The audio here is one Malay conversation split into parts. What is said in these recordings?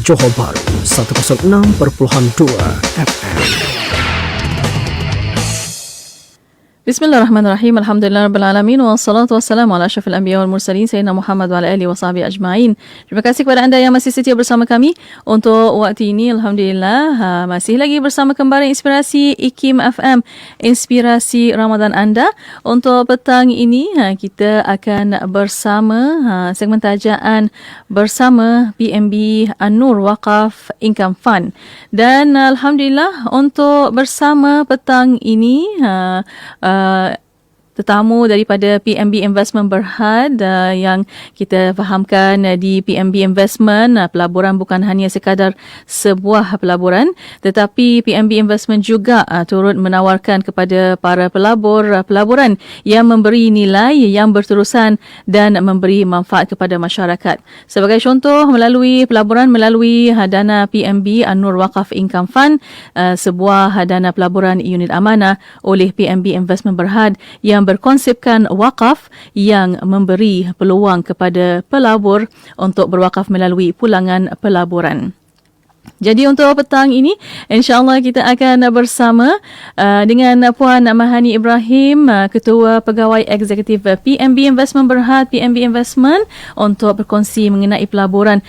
Johor Bahru 106.2 FM. Bismillahirrahmanirrahim. Alhamdulillahirabbil wassalatu wassalamu ala asyrafil anbiya wal mursalin sayyidina Muhammad wa ala alihi washabihi ajma'in. Terima kasih kepada anda yang masih setia bersama kami untuk waktu ini. Alhamdulillah masih lagi bersama kembali Inspirasi IKIM FM, inspirasi Ramadan anda. Untuk petang ini kita akan bersama segmen tajaan bersama PNB An-Nur Waqaf Income Fund. Dan alhamdulillah untuk bersama petang ini tetamu daripada PNB Investment Berhad yang kita fahamkan di PNB Investment pelaburan bukan hanya sekadar sebuah pelaburan, tetapi PNB Investment juga turut menawarkan kepada para pelaburan yang memberi nilai yang berterusan dan memberi manfaat kepada masyarakat. Sebagai contoh, melalui pelaburan melalui dana PNB An-Nur Waqaf Income Fund, sebuah dana pelaburan unit amanah oleh PNB Investment Berhad yang berkonsepkan wakaf yang memberi peluang kepada pelabur untuk berwakaf melalui pulangan pelaburan. Jadi untuk petang ini, insya-Allah kita akan bersama dengan Puan Mahani Ibrahim, Ketua Pegawai Eksekutif PNB Investment Berhad, PNB Investment, untuk berkongsi mengenai pelaburan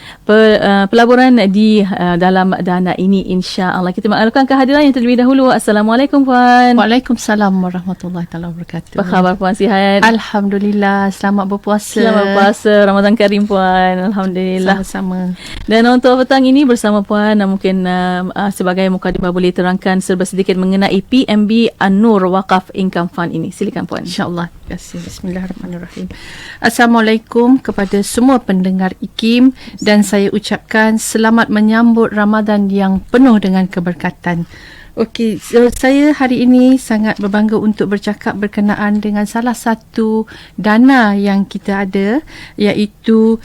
di dalam dana ini, insya-Allah. Kita maklumkan kehadiran yang terlebih dahulu. Assalamualaikum Puan. Waalaikumsalam warahmatullahi wabarakatuh. Apa khabar Puan, sihat? Alhamdulillah, selamat berpuasa. Selamat berpuasa, Ramadan Karim Puan. Alhamdulillah. Sama-sama. Dan untuk petang ini bersama Puan, mungkin sebagai mukadimah boleh terangkan serba sedikit mengenai PNB An-Nur Waqaf Income Fund ini. Silakan Puan. InsyaAllah. Terima kasih. Bismillahirrahmanirrahim. Assalamualaikum kepada semua pendengar IKIM dan saya ucapkan selamat menyambut Ramadan yang penuh dengan keberkatan. Okey, so saya hari ini sangat berbangga untuk bercakap berkenaan dengan salah satu dana yang kita ada, iaitu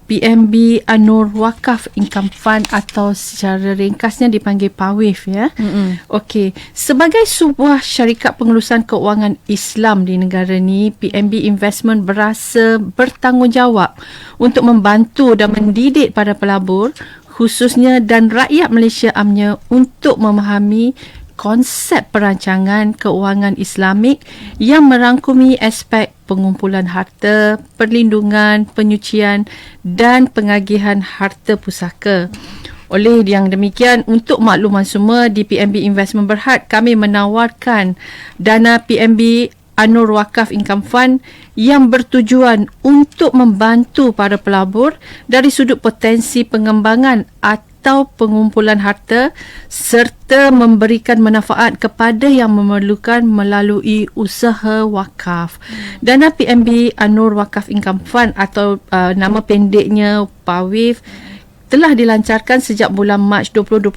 PNB An-Nur Waqaf Income Fund, atau secara ringkasnya dipanggil PAWIF, ya. Okey, sebagai sebuah syarikat pengurusan keuangan Islam di negara ni, PNB Investment berasa bertanggungjawab untuk membantu dan mendidik para pelabur khususnya dan rakyat Malaysia amnya untuk memahami konsep perancangan keuangan Islamik yang merangkumi aspek pengumpulan harta, perlindungan, penyucian dan pengagihan harta pusaka. Oleh yang demikian, untuk makluman semua, di PNB Investment Berhad kami menawarkan dana PNB An-Nur Waqaf Income Fund yang bertujuan untuk membantu para pelabur dari sudut potensi pengembangan atau pengumpulan harta serta memberikan manfaat kepada yang memerlukan melalui usaha wakaf. Dana PNB An-Nur Waqaf Income Fund atau nama pendeknya PAWIF telah dilancarkan sejak bulan Mac 2021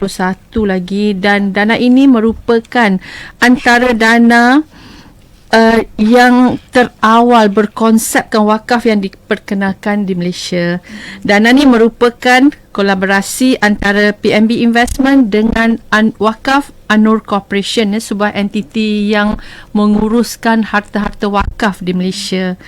lagi, dan dana ini merupakan antara dana yang terawal berkonsepkan wakaf yang diperkenalkan di Malaysia. Dana ini merupakan kolaborasi antara PNB Investment dengan Wakaf An-Nur Corporation, sebuah entiti yang menguruskan harta-harta wakaf di Malaysia.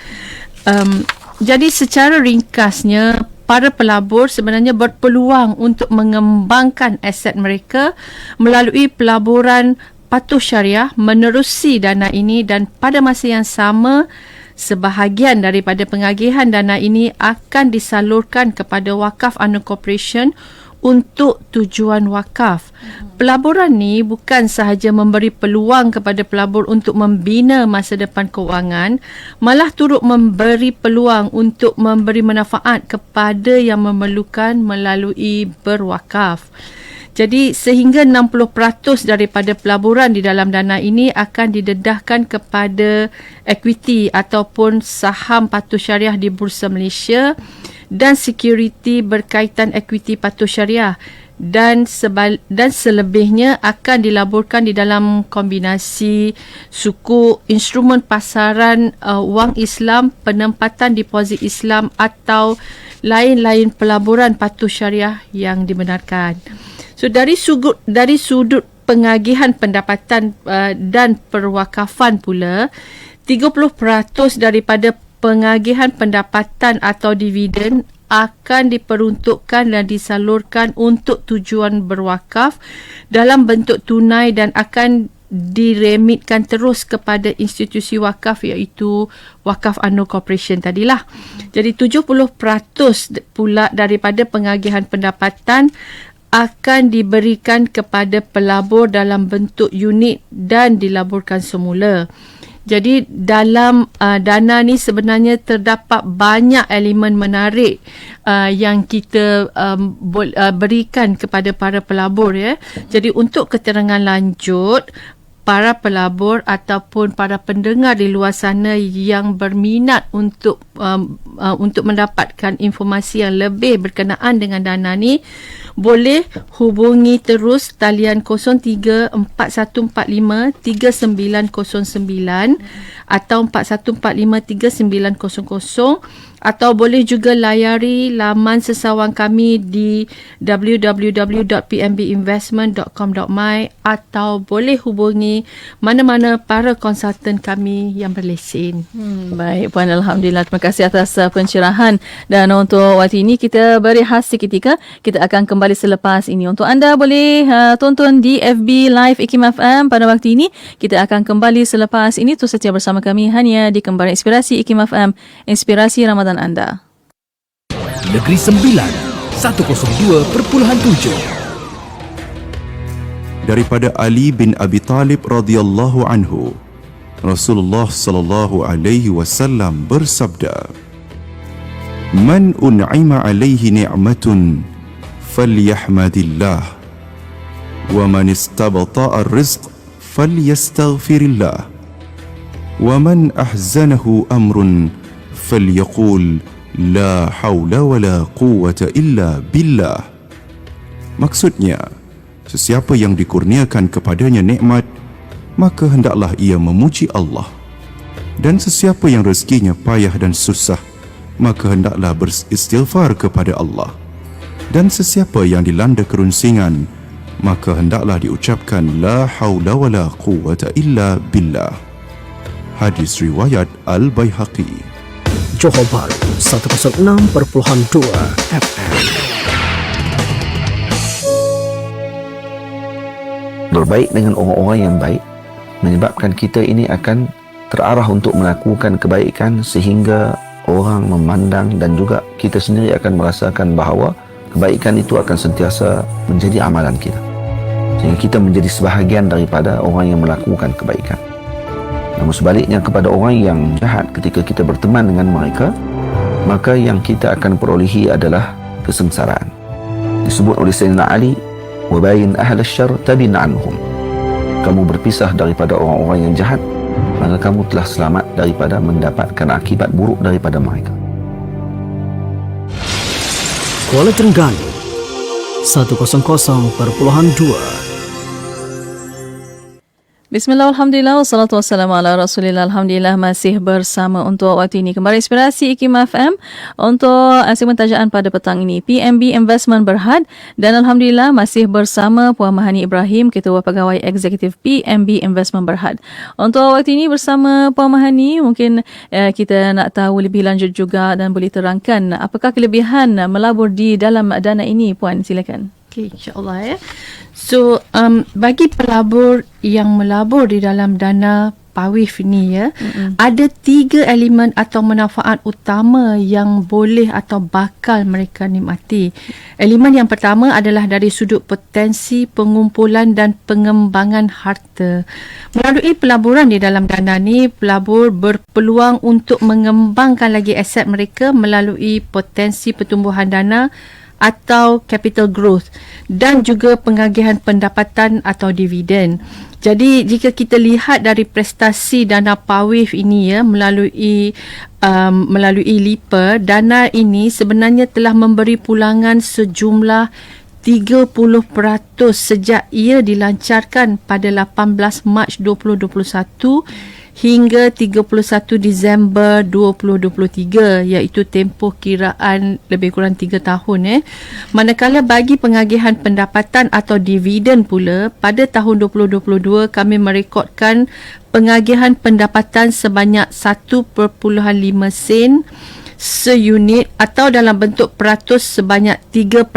Jadi secara ringkasnya, para pelabur sebenarnya berpeluang untuk mengembangkan aset mereka melalui pelaburan patuh syariah menerusi dana ini, dan pada masa yang sama sebahagian daripada pengagihan dana ini akan disalurkan kepada Wakaf An-Nur Corporation untuk tujuan wakaf. Pelaburan ni bukan sahaja memberi peluang kepada pelabur untuk membina masa depan keuangan, malah turut memberi peluang untuk memberi manfaat kepada yang memerlukan melalui berwakaf. Jadi sehingga 60% daripada pelaburan di dalam dana ini akan didedahkan kepada equity ataupun saham patuh syariah di Bursa Malaysia dan security berkaitan equity patuh syariah, dan selebihnya akan dilaburkan di dalam kombinasi suku, instrumen pasaran wang Islam, penempatan deposit Islam atau lain-lain pelaburan patuh syariah yang dibenarkan. So dari sudut pengagihan pendapatan dan perwakafan pula, 30% daripada pengagihan pendapatan atau dividen akan diperuntukkan dan disalurkan untuk tujuan berwakaf dalam bentuk tunai dan akan diremitkan terus kepada institusi wakaf, iaitu Wakaf UMNO Corporation tadilah. Jadi 70% pula daripada pengagihan pendapatan akan diberikan kepada pelabur dalam bentuk unit dan dilaburkan semula. Jadi dalam dana ni sebenarnya terdapat banyak elemen menarik yang kita berikan kepada para pelabur, ya. Jadi untuk keterangan lanjut, para pelabur ataupun para pendengar di luar sana yang berminat untuk mendapatkan informasi yang lebih berkenaan dengan dana ni, boleh hubungi terus talian 0341453909 atau 41453900, atau boleh juga layari laman sesawang kami di www.pmbinvestment.com.my, atau boleh hubungi mana-mana para konsultan kami yang berlesen. Baik Puan, Alhamdulillah, terima kasih atas pencerahan. Dan untuk waktu ini kita berehat seketika. Kita akan kembali selepas ini. Untuk anda boleh tonton di FB Live IKIM FM pada waktu ini. Kita akan kembali selepas ini. Terus setia bersama kami hanya di Kembaran Inspirasi IKIM FM, inspirasi Ramadan anda. Negeri Sembilan 102.7. Daripada Ali bin Abi Talib radhiyallahu anhu, Rasulullah sallallahu alaihi wasallam bersabda, "Man un'ima alaihi ni'matun falyahmadillah, wa man istabta'a ar-rizq falyastaghfirillah, wa man ahzanahu amrun falyaqul la haula wala quwwata illa billah." Maksudnya, sesiapa yang dikurniakan kepadanya nikmat, maka hendaklah ia memuji Allah. Dan sesiapa yang rezekinya payah dan susah, maka hendaklah beristighfar kepada Allah. Dan sesiapa yang dilanda kerunsingan, maka hendaklah diucapkan la haula wala quwwata illa billah. Hadis riwayat Al-Baihaqi. Johor Bahru 106.2 FM. Berbaik dengan orang-orang yang baik menyebabkan kita ini akan terarah untuk melakukan kebaikan, sehingga orang memandang dan juga kita sendiri akan merasakan bahawa kebaikan itu akan sentiasa menjadi amalan kita, sehingga kita menjadi sebahagian daripada orang yang melakukan kebaikan. Namun sebaliknya, kepada orang yang jahat, ketika kita berteman dengan mereka, maka yang kita akan perolehi adalah kesengsaraan. Disebut oleh Sayyidina Ali, "Wabayin ahla syarr tabin anhum." Kamu berpisah daripada orang-orang yang jahat, maka kamu telah selamat daripada mendapatkan akibat buruk daripada mereka. Kuala Terengganu 100.2. Bismillah, Alhamdulillah, wassalatu wassalamu ala Rasulillah. Alhamdulillah, masih bersama untuk waktu ini Kembaran Inspirasi IKIM FM untuk segmen tajaan pada petang ini, PMB Investment Berhad. Dan Alhamdulillah masih bersama Puan Mahani Ibrahim, Ketua Pegawai Eksekutif PMB Investment Berhad. Untuk waktu ini bersama Puan Mahani, mungkin kita nak tahu lebih lanjut juga dan boleh terangkan apakah kelebihan melabur di dalam dana ini, Puan, silakan. Okey, insya-Allah, ya. So, bagi pelabur yang melabur di dalam dana PAWIF ni, ya, ada 3 elemen atau manfaat utama yang boleh atau bakal mereka nikmati. Elemen yang pertama adalah dari sudut potensi pengumpulan dan pengembangan harta. Melalui pelaburan di dalam dana ni, pelabur berpeluang untuk mengembangkan lagi aset mereka melalui potensi pertumbuhan dana atau capital growth, dan juga pengagihan pendapatan atau dividen. Jadi jika kita lihat dari prestasi dana PAWIF ini, ya, melalui LIPA, dana ini sebenarnya telah memberi pulangan sejumlah 30% sejak ia dilancarkan pada 18 Mac 2021 hingga 31 Disember 2023, iaitu tempoh kiraan lebih kurang 3 tahun. Manakala bagi pengagihan pendapatan atau dividen pula, pada tahun 2022 kami merekodkan pengagihan pendapatan sebanyak 1.5 sen seunit atau dalam bentuk peratus sebanyak 3%.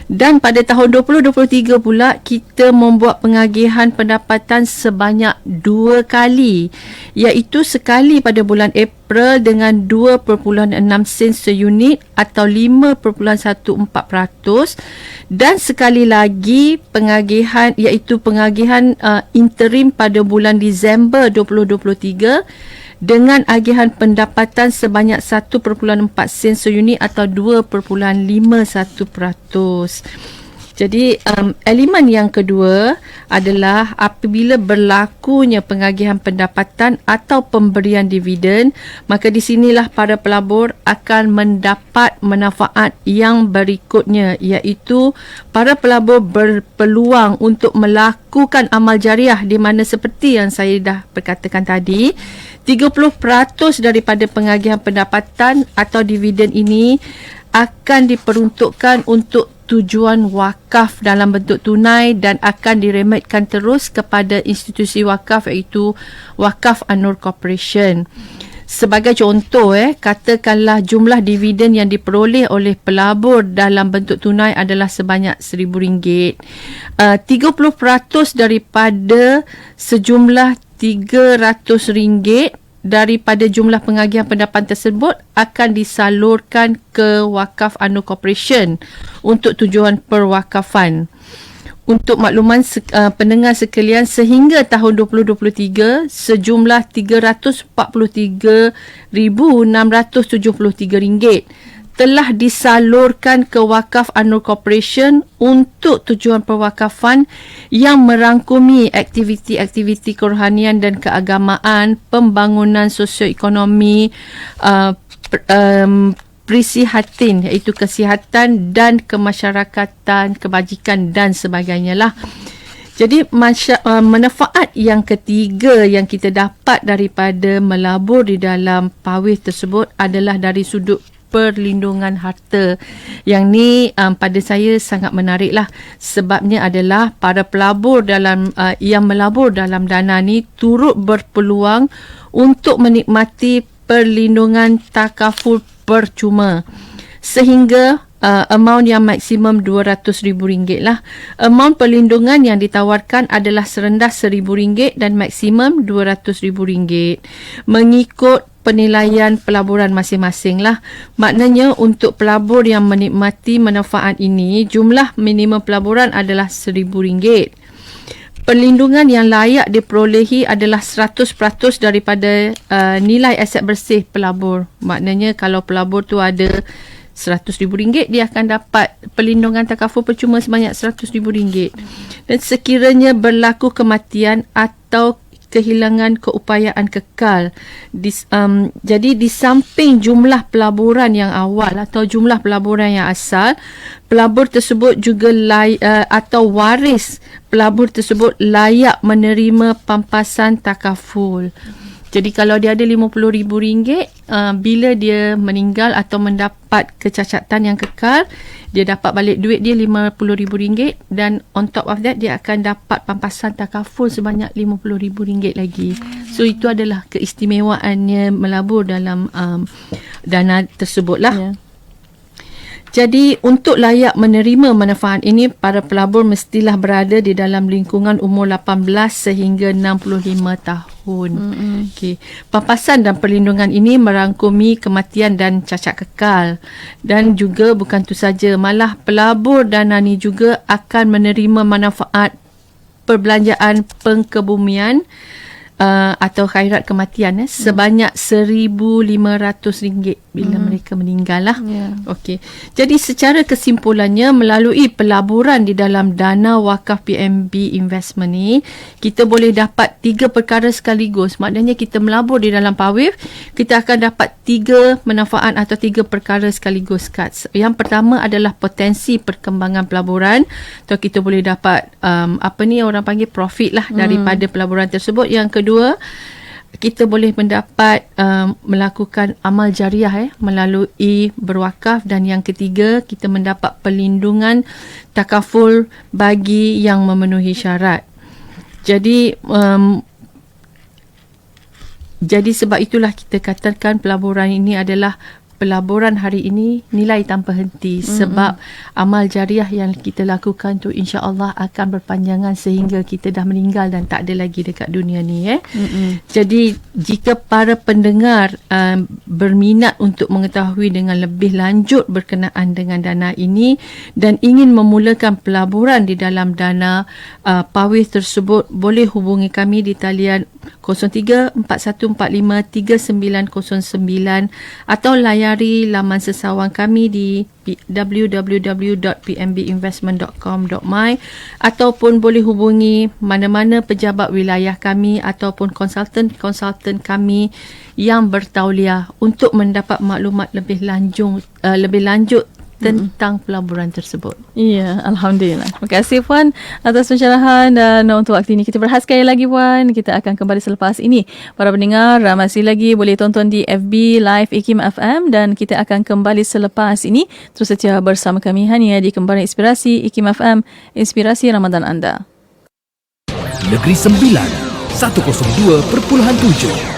Dan pada tahun 2023 pula kita membuat pengagihan pendapatan sebanyak 2 kali, iaitu sekali pada bulan April dengan 2.6 sen seunit atau 5.14%, dan sekali lagi pengagihan iaitu pengagihan interim pada bulan Disember 2023 dengan agihan pendapatan sebanyak 1.4 sen seunit atau 2.51%. Jadi elemen yang kedua adalah apabila berlakunya pengagihan pendapatan atau pemberian dividen, maka di sinilah para pelabur akan mendapat manfaat yang berikutnya, iaitu para pelabur berpeluang untuk melakukan amal jariah, di mana seperti yang saya dah berkatakan tadi, 30% daripada pengagihan pendapatan atau dividen ini akan diperuntukkan untuk tujuan wakaf dalam bentuk tunai dan akan diremitkan terus kepada institusi wakaf, iaitu Wakaf An-Nur Corporation. Sebagai contoh, katakanlah jumlah dividen yang diperoleh oleh pelabur dalam bentuk tunai adalah sebanyak RM1,000. 30% daripada sejumlah RM300 daripada jumlah pengagihan pendapatan tersebut akan disalurkan ke Wakaf An-Nur Corporation untuk tujuan perwakafan. Untuk makluman pendengar sekalian, sehingga tahun 2023 sejumlah RM343,673 telah disalurkan ke Wakaf An-Nur Corporation untuk tujuan perwakafan yang merangkumi aktiviti-aktiviti kerohanian dan keagamaan, pembangunan sosioekonomi, perisihatin iaitu kesihatan dan kemasyarakatan, kebajikan dan sebagainya lah. Jadi manfaat yang ketiga yang kita dapat daripada melabur di dalam pawis tersebut adalah dari sudut perlindungan harta. Yang ni pada saya sangat menarik lah, sebabnya adalah para pelabur dalam yang melabur dalam dana ni turut berpeluang untuk menikmati perlindungan takaful percuma sehingga amount yang maksimum RM200,000 lah. Amount perlindungan yang ditawarkan adalah serendah RM1,000 dan maksimum RM200,000 mengikut penilaian pelaburan masing-masing lah. Maknanya untuk pelabur yang menikmati manfaat ini, jumlah minimum pelaburan adalah RM1,000. Perlindungan yang layak diperolehi adalah 100% daripada nilai aset bersih pelabur. Maknanya kalau pelabur tu ada RM100,000, dia akan dapat perlindungan takaful percuma sebanyak RM100,000. Dan sekiranya berlaku kematian atau kehilangan keupayaan kekal, jadi di samping jumlah pelaburan yang awal atau jumlah pelaburan yang asal, pelabur tersebut juga atau waris pelabur tersebut layak menerima pampasan takaful. Jadi kalau dia ada RM50,000, bila dia meninggal atau mendapat kecacatan yang kekal, dia dapat balik duit dia RM50,000 dan on top of that dia akan dapat pampasan takaful sebanyak RM50,000 lagi. So itu adalah keistimewaannya melabur dalam dana tersebut lah. Yeah. Jadi untuk layak menerima manfaat ini, para pelabur mestilah berada di dalam lingkungan umur 18 sehingga 65 tahun. Okey. Pampasan dan perlindungan ini merangkumi kematian dan cacat kekal. Dan juga bukan itu saja, malah pelabur dana ni juga akan menerima manfaat perbelanjaan pengkebumian atau khairat kematian sebanyak RM1,500 bila mereka meninggal lah. Okey. Jadi secara kesimpulannya, melalui pelaburan di dalam dana wakaf PNB Investment ni, kita boleh dapat 3 perkara sekaligus. Maknanya kita melabur di dalam pawif, kita akan dapat 3 manfaat atau 3 perkara sekaligus. Yang pertama adalah potensi perkembangan pelaburan, atau kita boleh dapat orang panggil profit lah daripada pelaburan tersebut. Yang kedua, kita boleh mendapat melakukan amal jariah melalui berwakaf. Dan yang ketiga, kita mendapat perlindungan takaful bagi yang memenuhi syarat. Jadi Jadi sebab itulah kita katakan pelaburan ini adalah pelaburan hari ini nilai tanpa henti, sebab amal jariah yang kita lakukan tu insya-Allah akan berpanjangan sehingga kita dah meninggal dan tak ada lagi dekat dunia ni. Jadi jika para pendengar berminat untuk mengetahui dengan lebih lanjut berkenaan dengan dana ini dan ingin memulakan pelaburan di dalam dana Pawif tersebut, boleh hubungi kami di talian 0341453909 atau layari laman sesawan kami di www.pmbinvestment.com.my ataupun boleh hubungi mana-mana pejabat wilayah kami ataupun konsultan kami yang bertauliah untuk mendapat maklumat lebih lanjut tentang pelaburan tersebut. Ya, Alhamdulillah. Terima kasih Puan atas pencerahan, dan untuk waktu ini kita berehat sekali lagi Puan. Kita akan kembali selepas ini. Para pendengar masih lagi boleh tonton di FB Live IKIM FM, dan kita akan kembali selepas ini. Terus setia bersama kami hanya di Kembara Inspirasi IKIM FM, inspirasi Ramadan anda. Negeri Sembilan 102.7.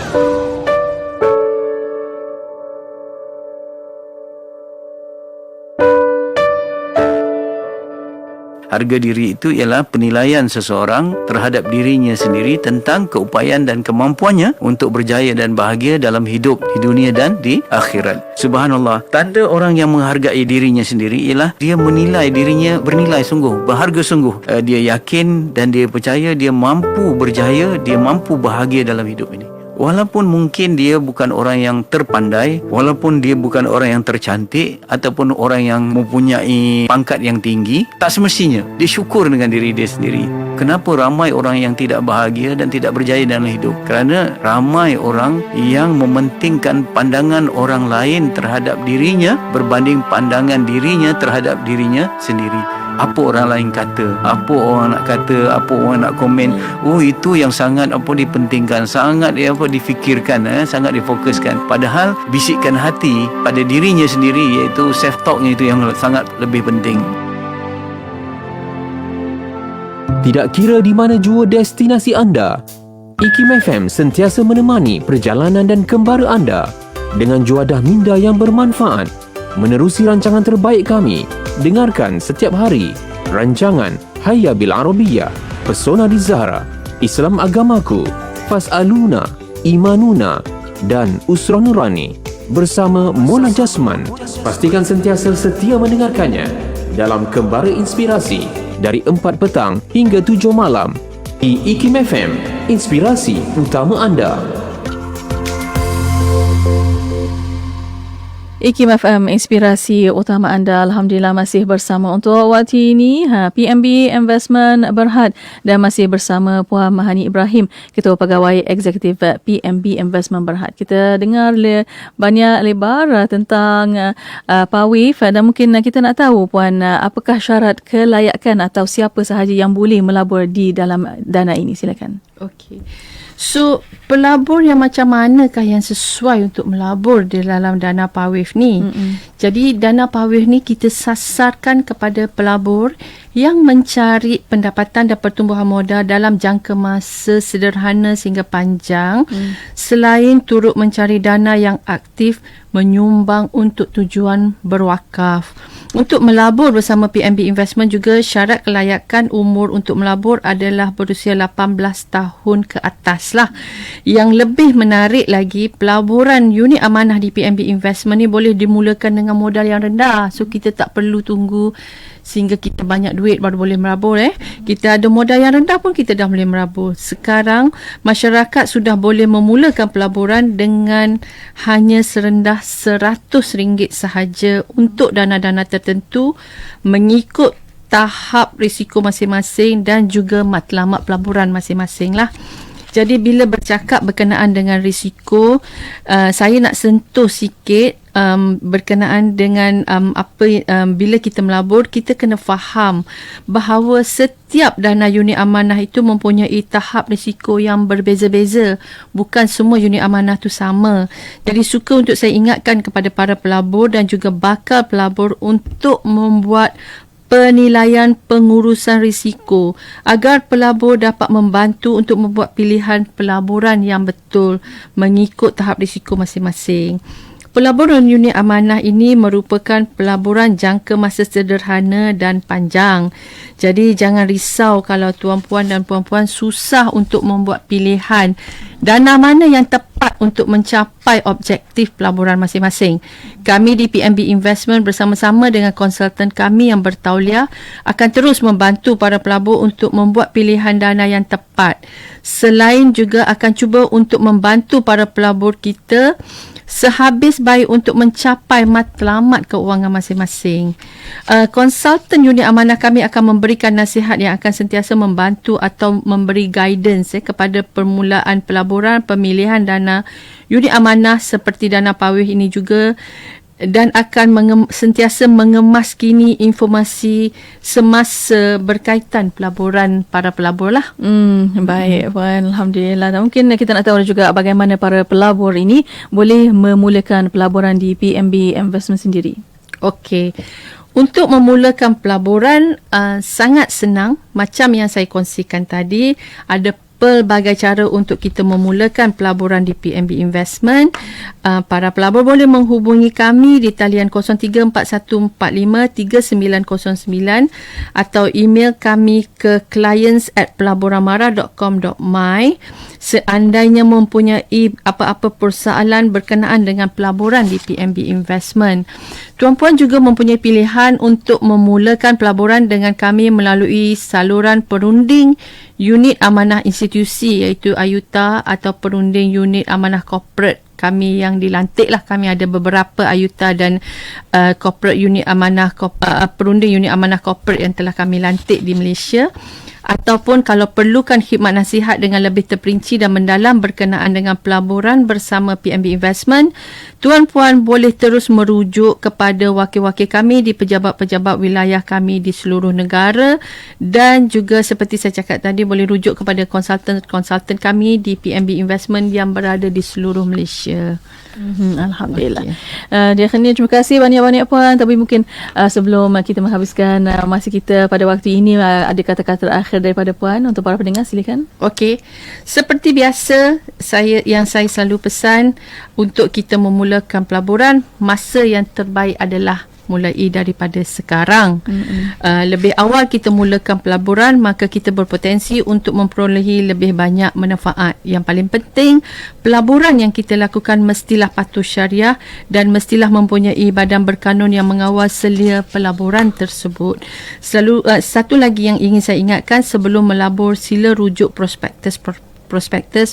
Harga diri itu ialah penilaian seseorang terhadap dirinya sendiri tentang keupayaan dan kemampuannya untuk berjaya dan bahagia dalam hidup di dunia dan di akhirat. Subhanallah, tanda orang yang menghargai dirinya sendiri ialah dia menilai dirinya bernilai sungguh, berharga sungguh. Dia yakin dan dia percaya dia mampu berjaya, dia mampu bahagia dalam hidup ini. Walaupun mungkin dia bukan orang yang terpandai, walaupun dia bukan orang yang tercantik ataupun orang yang mempunyai pangkat yang tinggi, tak semestinya dia syukur dengan diri dia sendiri. Kenapa ramai orang yang tidak bahagia dan tidak berjaya dalam hidup? Kerana ramai orang yang mementingkan pandangan orang lain terhadap dirinya berbanding pandangan dirinya terhadap dirinya sendiri. Apa orang lain kata, apa orang nak kata, apa orang nak komen, itu yang sangat dipentingkan, sangat difikirkan, sangat difokuskan. Padahal bisikan hati pada dirinya sendiri, iaitu self talknya, itu yang sangat lebih penting. Tidak kira di mana jua destinasi anda, IKIM FM sentiasa menemani perjalanan dan kembara anda dengan juadah minda yang bermanfaat. Menerusi rancangan terbaik kami, dengarkan setiap hari rancangan Hayya Bil Arabiyyah, Pesona di Zahra, Islam Agamaku, Fas'aluna, Imanuna dan Usrah Nurani bersama Mona Jasman. Pastikan sentiasa setia mendengarkannya dalam Kembara Inspirasi dari 4 petang hingga 7 malam di IKIM FM, inspirasi utama anda. IKIM FM, inspirasi utama anda. Alhamdulillah masih bersama untuk waktu ini PMB Investment Berhad, dan masih bersama Puan Mahani Ibrahim, Ketua Pegawai Eksekutif PMB Investment Berhad. Kita dengar banyak lebar tentang Pawif, dan mungkin kita nak tahu Puan, apakah syarat kelayakan atau siapa sahaja yang boleh melabur di dalam dana ini? Silakan. Okey. So, pelabur yang macam manakah yang sesuai untuk melabur di dalam dana Pawif ni? Jadi, dana Pawif ni kita sasarkan kepada pelabur yang mencari pendapatan dan pertumbuhan modal dalam jangka masa sederhana sehingga panjang, selain turut mencari dana yang aktif menyumbang untuk tujuan berwakaf. Untuk melabur bersama PMB Investment juga syarat kelayakan umur untuk melabur adalah berusia 18 tahun ke atas lah. Yang lebih menarik lagi, pelaburan unit amanah di PMB Investment ni boleh dimulakan dengan modal yang rendah. So kita tak perlu tunggu sehingga kita banyak duit baru boleh merabur. Kita ada modal yang rendah pun kita dah boleh merabur. Sekarang masyarakat sudah boleh memulakan pelaburan dengan hanya serendah RM100 sahaja untuk dana-dana tertentu mengikut tahap risiko masing-masing dan juga matlamat pelaburan masing-masing lah. Jadi bila bercakap berkenaan dengan risiko, saya nak sentuh sikit berkenaan dengan bila kita melabur, kita kena faham bahawa setiap dana unit amanah itu mempunyai tahap risiko yang berbeza-beza. Bukan semua unit amanah itu sama. Jadi suka untuk saya ingatkan kepada para pelabur dan juga bakal pelabur untuk membuat penilaian pengurusan risiko agar pelabur dapat membantu untuk membuat pilihan pelaburan yang betul mengikut tahap risiko masing-masing. Pelaburan unit amanah ini merupakan pelaburan jangka masa sederhana dan panjang. Jadi jangan risau kalau tuan-puan dan puan-puan susah untuk membuat pilihan dana mana yang tepat untuk mencapai objektif pelaburan masing-masing. Kami di PNB Investment bersama-sama dengan konsultan kami yang bertauliah akan terus membantu para pelabur untuk membuat pilihan dana yang tepat. Selain juga akan cuba untuk membantu para pelabur kita sehabis baik untuk mencapai matlamat keuangan masing-masing. Konsultan unit amanah kami akan memberikan nasihat yang akan sentiasa membantu atau memberi guidance kepada permulaan pelaburan, pemilihan dana unit amanah seperti dana pawih ini juga, dan akan sentiasa mengemas kini informasi semasa berkaitan pelaburan para pelabur lah. Baik, Puan. Alhamdulillah. Dan mungkin kita nak tahu juga bagaimana para pelabur ini boleh memulakan pelaburan di PNB Investment sendiri. Okey. Untuk memulakan pelaburan sangat senang. Macam yang saya kongsikan tadi, ada pelbagai cara untuk kita memulakan pelaburan di PNB Investment. Para pelabur boleh menghubungi kami di talian 0341453909 atau email kami ke clients@pelaburanmara.com.my seandainya mempunyai apa-apa persoalan berkenaan dengan pelaburan di PNB Investment. Tuan-puan juga mempunyai pilihan untuk memulakan pelaburan dengan kami melalui saluran perunding unit amanah institusi iaitu AYUTA atau perunding unit amanah corporate. Kami yang dilantik lah, kami ada beberapa AYUTA dan corporate unit amanah perunding unit amanah corporate yang telah kami lantik di Malaysia. Ataupun kalau perlukan khidmat nasihat dengan lebih terperinci dan mendalam berkenaan dengan pelaburan bersama PNB Investment, tuan-puan boleh terus merujuk kepada wakil-wakil kami di pejabat-pejabat wilayah kami di seluruh negara, dan juga seperti saya cakap tadi boleh rujuk kepada konsultan kami di PNB Investment yang berada di seluruh Malaysia. Alhamdulillah. Dia kena terima kasih banyak-banyak Puan. Tapi mungkin sebelum kita menghabiskan masa kita pada waktu ini, ada kata-kata terakhir daripada Puan untuk para pendengar, silakan. Okey. Seperti biasa, saya selalu pesan untuk kita memulakan pelaburan, masa yang terbaik adalah mulai daripada sekarang. Lebih awal kita mulakan pelaburan, maka kita berpotensi untuk memperolehi lebih banyak manfaat. Yang paling penting, pelaburan yang kita lakukan mestilah patuh syariah dan mestilah mempunyai badan berkanun yang mengawal selia pelaburan tersebut. Satu lagi yang ingin saya ingatkan, sebelum melabur sila rujuk prospektus,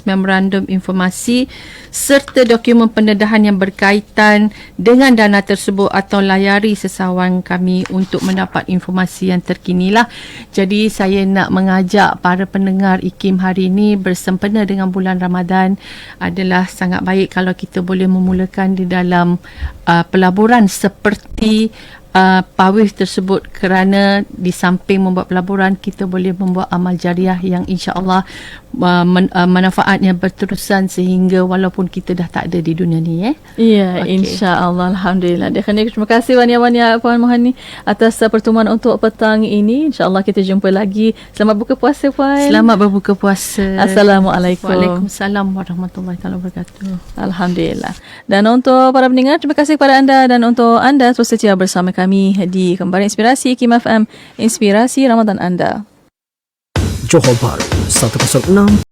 memorandum informasi serta dokumen pendedahan yang berkaitan dengan dana tersebut atau layari sesawan kami untuk mendapat informasi yang terkini lah. Jadi saya nak mengajak para pendengar IKIM hari ini bersempena dengan bulan Ramadan, adalah sangat baik kalau kita boleh memulakan di dalam pelaburan seperti pawih tersebut, kerana di samping membuat pelaburan, kita boleh membuat amal jariah yang insya-Allah manfaatnya berterusan sehingga walaupun kita dah tak ada di dunia ni. Ya, okay. Insya-Allah. Alhamdulillah. Terima kasih banyak-banyak Puan Mohani atas pertemuan untuk petang ini. Insya-Allah kita jumpa lagi. Selamat buka puasa Puan. Selamat berbuka puasa. Assalamualaikum. Waalaikumsalam warahmatullahi wabarakatuh. Alhamdulillah. Dan untuk para pendengar, terima kasih kepada anda, dan untuk anda terus setia bersama kami di Kembali Inspirasi IKIM FM, inspirasi Ramadan anda. Johor Bahru 106